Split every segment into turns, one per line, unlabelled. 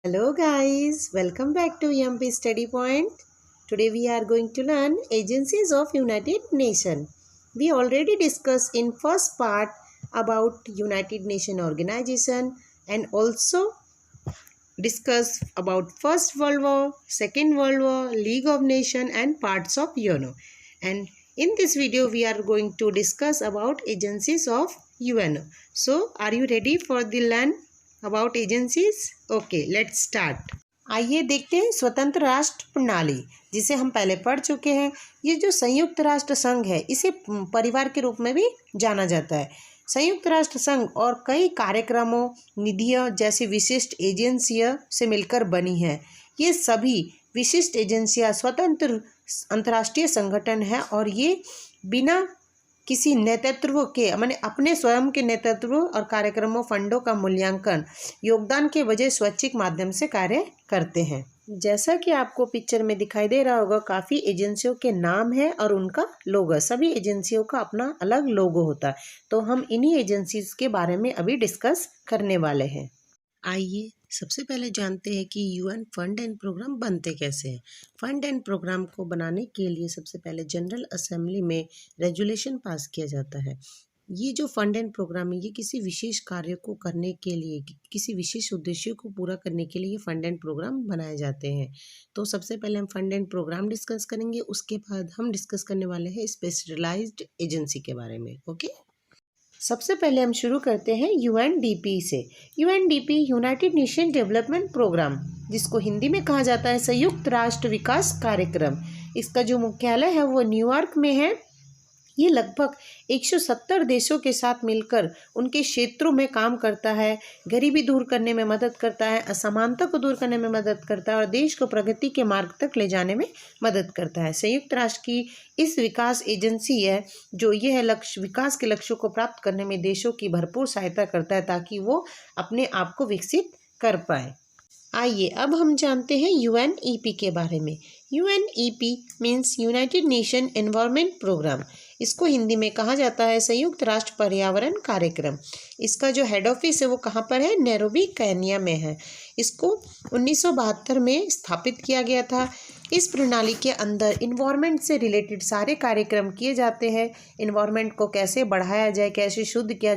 Hello guys, welcome back to EMP Study Point. Today we are going to learn Agencies of United Nations. We already discussed in first part about United Nations organization and also discussed about First World War, Second World War, League of Nations and parts of UNO. And in this video we are going to discuss about agencies of UNO. So are you ready for the learn about agencies? Okay, let's start. आइए देखते हैं स्वतंत्र राष्ट्र प्रणाली, जिसे हम पहले पढ़ चुके हैं। ये जो संयुक्त राष्ट्र संघ है, इसे परिवार के रूप में भी जाना जाता है। संयुक्त राष्ट्र संघ और कई कार्यक्रमों, निधियों जैसी विशिष्ट एजेंसियों से मिलकर बनी है। ये सभी विशिष्ट एजेंसियां स्वतंत्र अंतर्राष्ट्रीय संगठन है और ये बिना किसी नेतृत्व के माने अपने स्वयं के नेतृत्व और कार्यक्रमों फंडों का मूल्यांकन योगदान के बजाय स्वैच्छिक माध्यम से कार्य करते हैं। जैसा कि आपको पिक्चर में दिखाई दे रहा होगा, काफ़ी एजेंसियों के नाम है और उनका लोगो। सभी एजेंसियों का अपना अलग लोगो होता है, तो हम इन्हीं एजेंसीज के बारे में अभी डिस्कस करने वाले हैं। आइए सबसे पहले जानते हैं कि यूएन फंड एंड प्रोग्राम बनते कैसे हैं। फंड एंड प्रोग्राम को बनाने के लिए सबसे पहले जनरल असेंबली में रेजुलेशन पास किया जाता है। ये जो फंड एंड प्रोग्राम है, ये किसी विशेष कार्य को करने के लिए, किसी विशेष उद्देश्य को पूरा करने के लिए फंड एंड प्रोग्राम बनाए जाते हैं। तो सबसे पहले हम फंड एंड प्रोग्राम डिस्कस करेंगे, उसके बाद हम डिस्कस करने वाले हैं स्पेशलाइज्ड एजेंसी के बारे में। ओके, सबसे पहले हम शुरू करते हैं यूएनडीपी से। UNDP United Nation development programme, जिसको हिंदी में कहा जाता है संयुक्त राष्ट्र विकास कार्यक्रम। इसका जो मुख्यालय है वो न्यूयॉर्क में है। ये लगभग 170 देशों के साथ मिलकर उनके क्षेत्रों में काम करता है। गरीबी दूर करने में मदद करता है, असमानता को दूर करने में मदद करता है और देश को प्रगति के मार्ग तक ले जाने में मदद करता है। संयुक्त राष्ट्र की इस विकास एजेंसी है जो यह लक्ष्य, विकास के लक्ष्यों को प्राप्त करने में देशों की भरपूर सहायता करता है ताकि वो अपने आप को विकसित कर पाए। आइए अब हम जानते हैं यूएनईपी के बारे में। UNEP means United Nation environment programme. इसको हिंदी में कहा जाता है संयुक्त राष्ट्र पर्यावरण कार्यक्रम। इसका जो हेड ऑफिस है वो कहाँ पर है? नैरोबी, केन्या में है। इसको 1972 में स्थापित किया गया था। इस प्रणाली के अंदर इन्वायरमेंट से रिलेटेड सारे कार्यक्रम किए जाते हैं। इन्वायरमेंट को कैसे बढ़ाया जाए, कैसे शुद्ध किया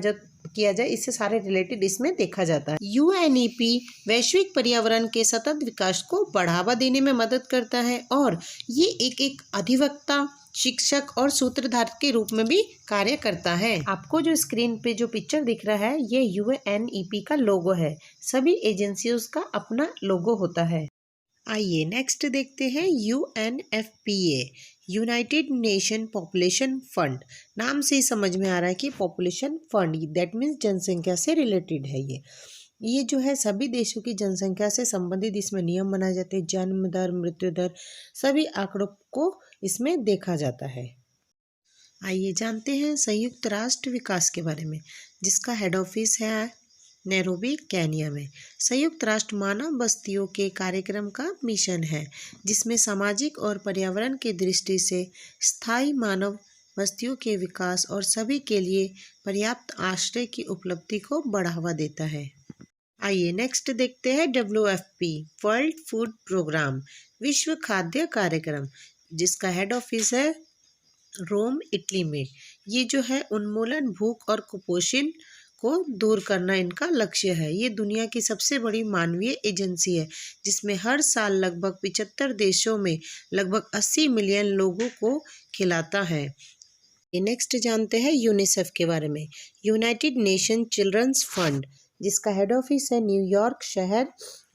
जाए, इससे सारे रिलेटेड इसमें देखा जाता है। यूएनईपी वैश्विक पर्यावरण के सतत विकास को बढ़ावा देने में मदद करता है और ये एक अधिवक्ता, शिक्षक और सूत्रधार के रूप में भी कार्य करता है। आपको जो स्क्रीन पे जो पिक्चर दिख रहा है, ये यूएनईपी का लोगो है। सभी एजेंसियों का अपना लोगो होता है। आइए नेक्स्ट देखते हैं UNFPA, United nation population fund. नाम से ही समझ में आ रहा है कि पॉपुलेशन फंड, दैट मीन्स जनसंख्या से रिलेटेड है। ये जो है सभी देशों की जनसंख्या से संबंधित इसमें नियम बनाए जाते हैं। जन्म दर, मृत्यु दर, सभी आंकड़ों को इसमें देखा जाता है। आइए जानते हैं संयुक्त राष्ट्र विकास के बारे में, जिसका हेड ऑफिस है नैरोबी, केन्या में। संयुक्त राष्ट्र मानव बस्तियों के कार्यक्रम का मिशन है, जिसमें सामाजिक और पर्यावरण की दृष्टि से स्थायी मानव बस्तियों के विकास और सभी के लिए पर्याप्त आश्रय की उपलब्धि को बढ़ावा देता है। आइए नेक्स्ट देखते हैं WFP, वर्ल्ड फूड प्रोग्राम, विश्व खाद्य कार्यक्रम, जिसका हेड ऑफिस है रोम, इटली में। ये जो है उन्मूलन, भूख और कुपोषण को दूर करना इनका लक्ष्य है। ये दुनिया की सबसे बड़ी मानवीय एजेंसी है, जिसमें हर साल लगभग 75 देशों में लगभग 80 मिलियन लोगों को खिलाता है। नेक्स्ट जानते हैं यूनिसेफ के बारे में। यूनाइटेड नेशन चिल्ड्रंस फंड, जिसका हेड ऑफिस है न्यूयॉर्क शहर,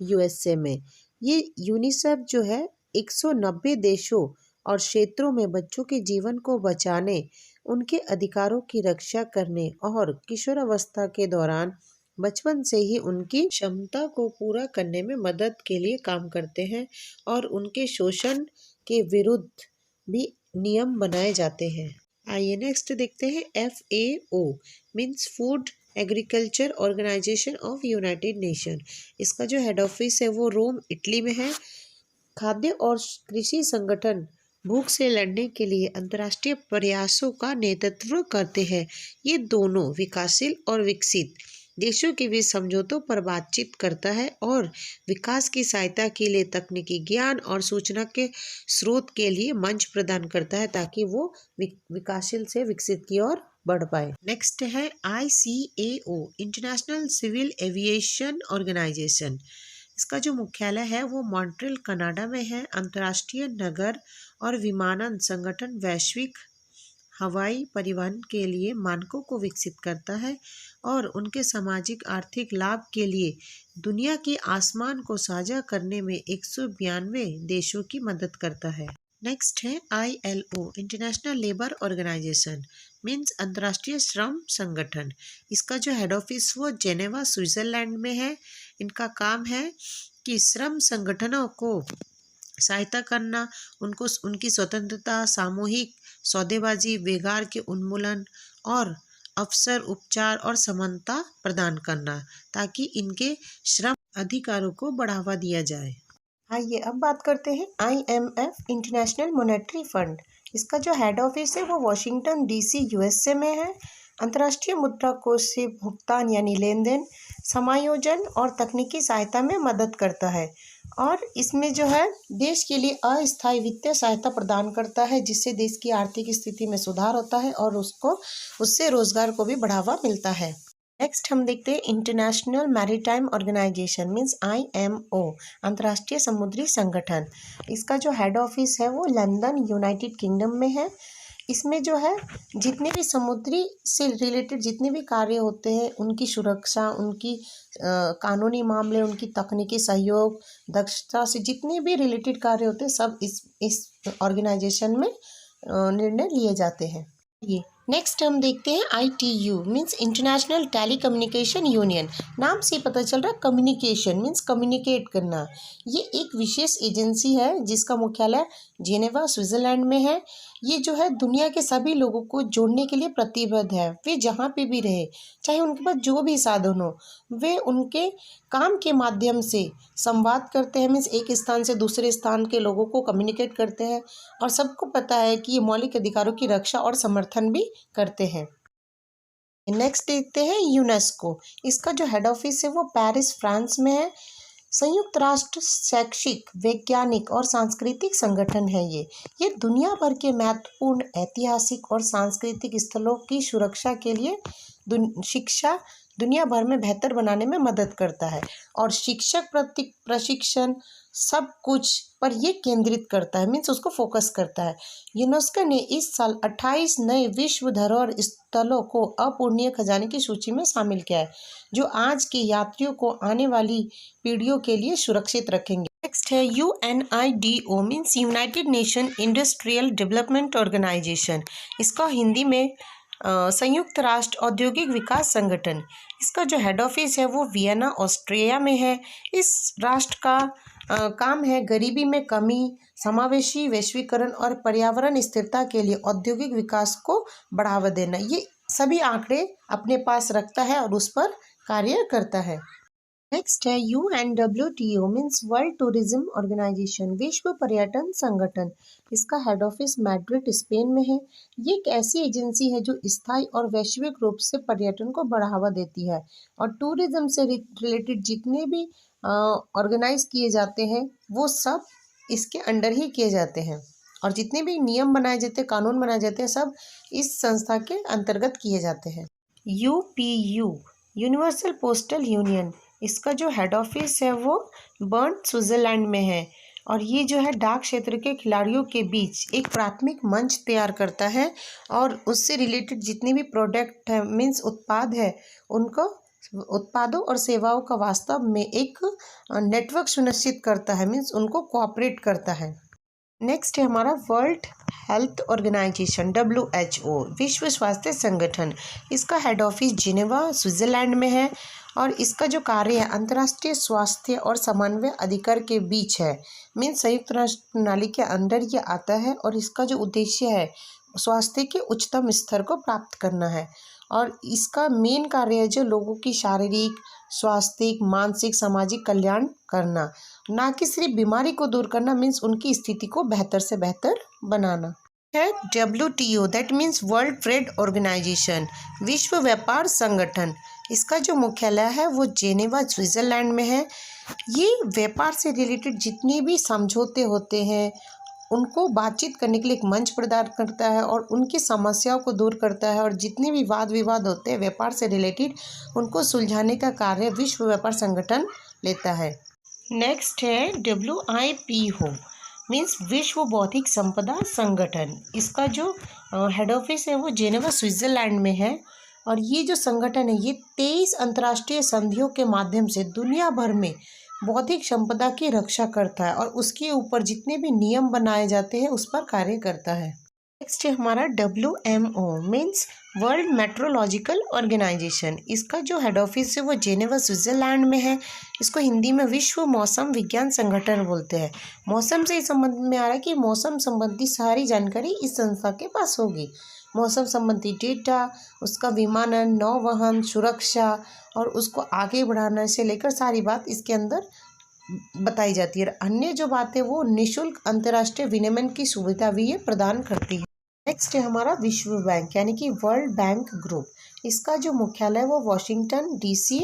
USA में। ये यूनिसेफ जो है 190 देशों और क्षेत्रों में बच्चों के जीवन को बचाने, उनके अधिकारों की रक्षा करने और किशोरावस्था के दौरान बचपन से ही उनकी क्षमता को पूरा करने में मदद के लिए काम करते हैं और उनके शोषण के विरुद्ध भी नियम बनाए जाते हैं। आइए नेक्स्ट देखते हैं FAO means food agriculture organisation of United Nation. इसका जो हेड ऑफिस है वो रोम, इटली में है। खाद्य और कृषि संगठन भूख से लड़ने के लिए अंतर्राष्ट्रीय प्रयासों का नेतृत्व करते हैं। ये दोनों विकासशील और विकसित देशों के बीच समझौतों पर बातचीत करता है और विकास की सहायता के लिए तकनीकी ज्ञान और सूचना के स्रोत के लिए मंच प्रदान करता है ताकि वो विकासशील से विकसित की ओर बढ़ पाए। नेक्स्ट है ICAO, international civil aviation organisation. इसका जो मुख्यालय है वो मॉन्ट्रियल कनाडा में है। अंतर्राष्ट्रीय नगर और विमानन संगठन वैश्विक हवाई परिवहन के लिए मानकों को विकसित करता है और उनके सामाजिक आर्थिक लाभ के लिए दुनिया के आसमान को साझा करने में 192 देशों की मदद करता है। नेक्स्ट है ILO, international labour organisation, means अंतर्राष्ट्रीय श्रम संगठन। इसका जो हेड ऑफिस वो जेनेवा स्विट्जरलैंड में है। इनका काम है कि श्रम संगठनों को सहायता करना, उनको उनकी स्वतंत्रता, सामूहिक सौदेबाजी, बेगार के उन्मूलन और अवसर, उपचार और समानता प्रदान करना ताकि इनके श्रम अधिकारों को बढ़ावा दिया जाए। आइए अब बात करते हैं IMF, इंटरनेशनल मॉनेटरी फंड। इसका जो हेड ऑफिस है वो वॉशिंगटन DC USA में है। अंतर्राष्ट्रीय मुद्रा कोष से भुगतान यानी लेन देन, समायोजन और तकनीकी सहायता में मदद करता है और इसमें जो है देश के लिए अस्थायी वित्तीय सहायता प्रदान करता है जिससे देश की आर्थिक स्थिति में सुधार होता है और उससे रोजगार को भी बढ़ावा मिलता है। नेक्स्ट हम देखते हैं international maritime organisation, means IMO, अंतर्राष्ट्रीय समुद्री संगठन। इसका जो हेड ऑफिस है वो लंदन, यूनाइटेड किंगडम में है। इसमें जो है जितने भी समुद्री से रिलेटेड जितने भी कार्य होते हैं उनकी सुरक्षा, उनकी कानूनी मामले, उनकी तकनीकी सहयोग, दक्षता से जितने भी रिलेटेड कार्य होते हैं सब इस ऑर्गेनाइजेशन में निर्णय लिए जाते हैं। ये नेक्स्ट हम देखते हैं ITU, means international telecommunication union. नाम से पता चल रहा है कम्युनिकेशन मीन्स कम्युनिकेट करना। ये एक विशेष एजेंसी है जिसका मुख्यालय जेनेवा स्विट्जरलैंड में है। ये जो है दुनिया के सभी लोगों को जोड़ने के लिए प्रतिबद्ध है। वे जहाँ पे भी रहे, चाहे उनके पास जो भी साधन हो, वे उनके काम के माध्यम से संवाद करते हैं, मीन्स एक स्थान से दूसरे स्थान के लोगों को कम्युनिकेट करते हैं और सबको पता है कि ये मौलिक अधिकारों की रक्षा और समर्थन भी करते हैं। नेक्स्ट देखते हैं यूनेस्को। इसका जो हेड ऑफिस है वो पेरिस, फ्रांस में है। संयुक्त राष्ट्र शैक्षिक, वैज्ञानिक और सांस्कृतिक संगठन है। ये दुनिया भर के महत्वपूर्ण ऐतिहासिक और सांस्कृतिक स्थलों की सुरक्षा के लिए शिक्षा दुनिया भर में बेहतर बनाने में मदद करता है और शिक्षक प्रशिक्षण सब कुछ पर ये केंद्रित करता है, मीन्स उसको फोकस करता है। यूनेस्को ने इस साल 28 नए विश्व धरोहर स्थलों को अपूर्णीय खजाने की सूची में शामिल किया है जो आज के यात्रियों को आने वाली पीढ़ियों के लिए सुरक्षित रखेंगे। नेक्स्ट है UNIDO, means United Nation industrial development organisation. इसका हिंदी में संयुक्त राष्ट्र औद्योगिक विकास संगठन। इसका जो हेड ऑफिस है वो वियना, ऑस्ट्रिया में है। इस राष्ट्र का काम है गरीबी में कमी, समावेशी वैश्वीकरण और पर्यावरण स्थिरता के लिए औद्योगिक विकास को बढ़ावा देना। ये सभी आंकड़े अपने पास रखता है और उस पर कार्य करता है। नेक्स्ट है UNWTO, means world tourism organisation, विश्व पर्यटन संगठन। इसका हेड ऑफिस मैड्रिड, स्पेन में है। ये एक ऐसी एजेंसी है जो स्थायी और वैश्विक रूप से पर्यटन को बढ़ावा देती है और टूरिज्म से रिलेटेड जितने भी ऑर्गेनाइज किए जाते हैं वो सब इसके अंडर ही किए जाते हैं और जितने भी नियम बनाए जाते हैं, कानून बनाए जाते हैं, सब इस संस्था के अंतर्गत किए जाते हैं। UPU, universal postal union. इसका जो हेड ऑफिस है वो बर्न, स्विट्जरलैंड में है और ये जो है डाक क्षेत्र के खिलाड़ियों के बीच एक प्राथमिक मंच तैयार करता है और उससे रिलेटेड जितने भी प्रोडक्ट है, मीन्स उत्पाद है, उनको उत्पादों और सेवाओं का वास्तव में एक नेटवर्क सुनिश्चित करता है, मीन्स उनको कोऑपरेट करता है। नेक्स्ट है हमारा वर्ल्ड हेल्थ ऑर्गेनाइजेशन, WHO, विश्व स्वास्थ्य संगठन। इसका हेड ऑफिस जिनेवा, स्विट्जरलैंड में है और इसका जो कार्य है अंतर्राष्ट्रीय स्वास्थ्य और समन्वय अधिकार के बीच है, मीन्स संयुक्त राष्ट्र प्रणाली के अंदर ये आता है और इसका जो उद्देश्य है स्वास्थ्य के उच्चतम स्तर को प्राप्त करना है और इसका मेन कार्य है जो लोगों की शारीरिक, स्वास्थ्य, मानसिक, सामाजिक कल्याण करना, ना कि सिर्फ बीमारी को दूर करना, मीन्स उनकी स्थिति को बेहतर से बेहतर बनाना। है WTO, that means world trade organisation, विश्व व्यापार संगठन। इसका जो मुख्यालय है वो जेनेवा स्विट्ज़रलैंड में है। ये व्यापार से रिलेटेड जितने भी समझौते होते हैं उनको बातचीत करने के लिए एक मंच प्रदान करता है और उनकी समस्याओं को दूर करता है, और जितने भी वाद विवाद होते हैं व्यापार से रिलेटेड उनको सुलझाने का कार्य विश्व व्यापार संगठन लेता है। नेक्स्ट है WIPO, मीन्स विश्व बौद्धिक संपदा संगठन। इसका जो हेड ऑफिस है वो जेनेवा स्विट्ज़रलैंड में है, और ये जो संगठन है ये 23 अंतर्राष्ट्रीय संधियों के माध्यम से दुनिया भर में बौद्धिक संपदा की रक्षा करता है और उसके ऊपर जितने भी नियम बनाए जाते हैं उस पर कार्य करता है। नेक्स्ट है हमारा WMO, means world metrological organisation. इसका जो हेड ऑफिस है वो जेनेवा स्विट्ज़रलैंड में है। इसको हिंदी में विश्व मौसम विज्ञान संगठन बोलते हैं। मौसम से इस संबंध में आ रहा है कि मौसम संबंधी सारी जानकारी इस संस्था के पास होगी। मौसम संबंधी डेटा, उसका विमानन, नौवहन, सुरक्षा और उसको आगे बढ़ाने से लेकर सारी बात इसके अंदर बताई जाती है। अन्य जो बातें वो निःशुल्क अंतर्राष्ट्रीय विनिमय की सुविधा भी ये प्रदान करती है। नेक्स्ट है हमारा विश्व बैंक यानी कि वर्ल्ड बैंक ग्रुप। इसका जो मुख्यालय है वो वॉशिंगटन DC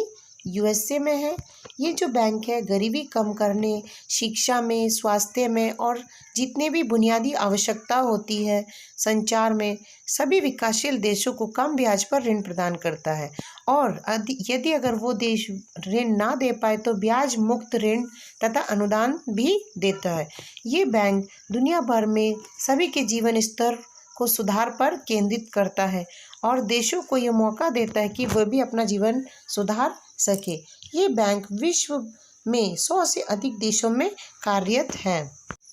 USA में है। ये जो बैंक है गरीबी कम करने, शिक्षा में, स्वास्थ्य में और जितने भी बुनियादी आवश्यकता होती है संचार में, सभी विकासशील देशों को कम ब्याज पर ऋण प्रदान करता है, और यदि अगर वो देश ऋण ना दे पाए तो ब्याज मुक्त ऋण तथा अनुदान भी देता है। ये बैंक दुनिया भर में सभी के जीवन स्तर को सुधार पर केंद्रित करता है और देशों को ये मौका देता है कि वह भी अपना जीवन सुधार सके। ये बैंक विश्व में 100 से अधिक देशों में कार्यरत है।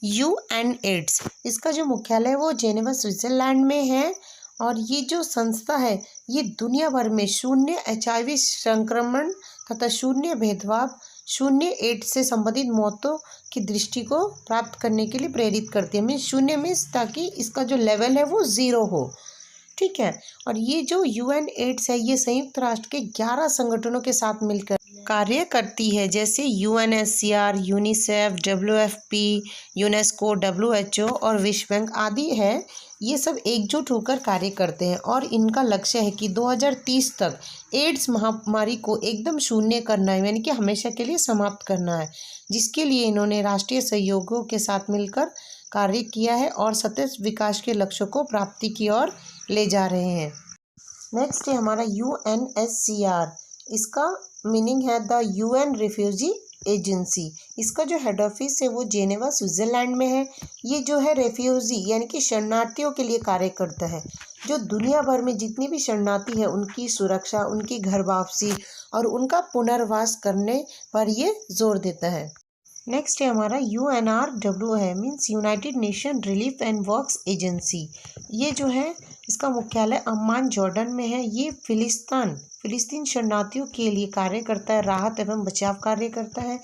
UNAIDS, इसका जो मुख्यालय है वो जेनेवा स्विट्ज़रलैंड में है, और ये जो संस्था है ये दुनिया भर में शून्य HIV संक्रमण तथा शून्य भेदभाव, शून्य एड्स से संबंधित मौतों की दृष्टि को प्राप्त करने के लिए प्रेरित करती है। मीन्स शून्य में ताकि इसका जो लेवल है वो 0 हो, ठीक है। और ये जो UNAIDS है ये संयुक्त राष्ट्र के 11 संगठनों के साथ मिलकर कार्य करती है, जैसे UNSCR, UNICEF, WFP, UNESCO, WHO और विश्व बैंक आदि है। ये सब एकजुट होकर कार्य करते हैं और इनका लक्ष्य है कि 2030 तक एड्स महामारी को एकदम शून्य करना है, यानी कि हमेशा के लिए समाप्त करना है, जिसके लिए इन्होंने राष्ट्रीय सहयोगियों के साथ मिलकर कार्य किया है और सतत विकास के लक्ष्यों को प्राप्ति की ओर ले जा रहे हैं। नेक्स्ट है हमारा UNSCR। इसका मीनिंग है द UN रिफ्यूजी एजेंसी। इसका जो हेड ऑफिस है वो जेनेवा स्विट्ज़रलैंड में है। ये जो है रेफ्यूजी यानी कि शरणार्थियों के लिए कार्य करता है, जो दुनिया भर में जितनी भी शरणार्थी है उनकी सुरक्षा, उनकी घर वापसी और उनका पुनर्वास करने पर ये जोर देता है। नेक्स्ट है हमारा UNRW है, means United nation relief and works agency. ये जो है इसका मुख्यालय अम्मान जॉर्डन में है। ये फिलिस्तीन शरणार्थियों के लिए कार्य करता है, राहत एवं बचाव कार्य करता है।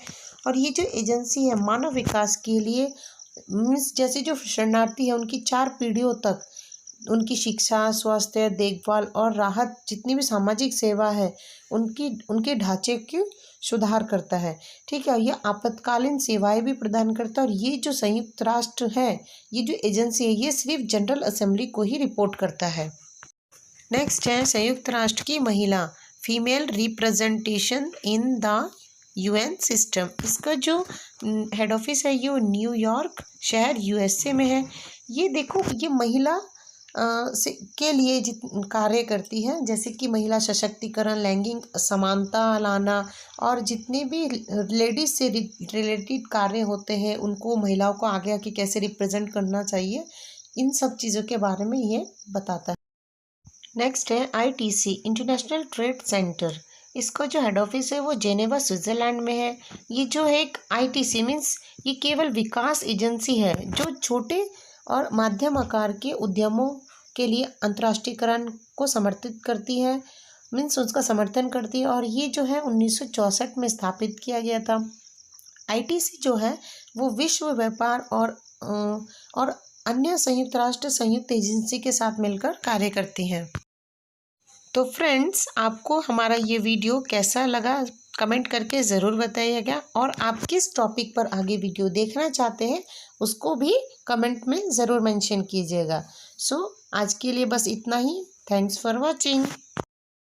और ये जो एजेंसी है मानव विकास के लिए, मीन्स जैसे जो शरणार्थी है उनकी 4 पीढ़ियों तक उनकी शिक्षा, स्वास्थ्य, देखभाल और राहत जितनी भी सामाजिक सेवा है उनके ढांचे की सुधार करता है, ठीक है। यह आपातकालीन सेवाएं भी प्रदान करता है। और ये जो संयुक्त राष्ट्र है, ये जो एजेंसी है ये सिर्फ जनरल असेंबली को ही रिपोर्ट करता है। नेक्स्ट है संयुक्त राष्ट्र की महिला, female representation in the UN system. इसका जो हेड ऑफिस है ये न्यूयॉर्क शहर USA में है। ये देखो ये महिला के लिए कार्य करती है, जैसे कि महिला सशक्तिकरण, लैंगिक समानता लाना और जितने भी लेडीज से रिलेटेड कार्य होते हैं उनको, महिलाओं को आगे आके कैसे रिप्रेजेंट करना चाहिए, इन सब चीज़ों के बारे में ये बताता है। नेक्स्ट है ITC, इंटरनेशनल ट्रेड सेंटर। इसका जो हेड ऑफिस है वो जेनेवा स्विट्ज़रलैंड में है। ये जो है एक ITC मीन्स ये केवल विकास एजेंसी है जो छोटे और मध्यम आकार के उद्यमों के लिए अंतर्राष्ट्रीयकरण को समर्थित करती है, मीन्स उसका समर्थन करती है। और ये जो है 1964 में स्थापित किया गया था। ITC जो है वो विश्व व्यापार और अन्य संयुक्त राष्ट्र संयुक्त एजेंसी के साथ मिलकर कार्य करती हैं। तो फ्रेंड्स, आपको हमारा ये वीडियो कैसा लगा कमेंट करके ज़रूर बताइएगा, और आप किस टॉपिक पर आगे वीडियो देखना चाहते हैं उसको भी कमेंट में ज़रूर मेंशन कीजिएगा। सो आज के लिए बस इतना ही। Thanks for watching.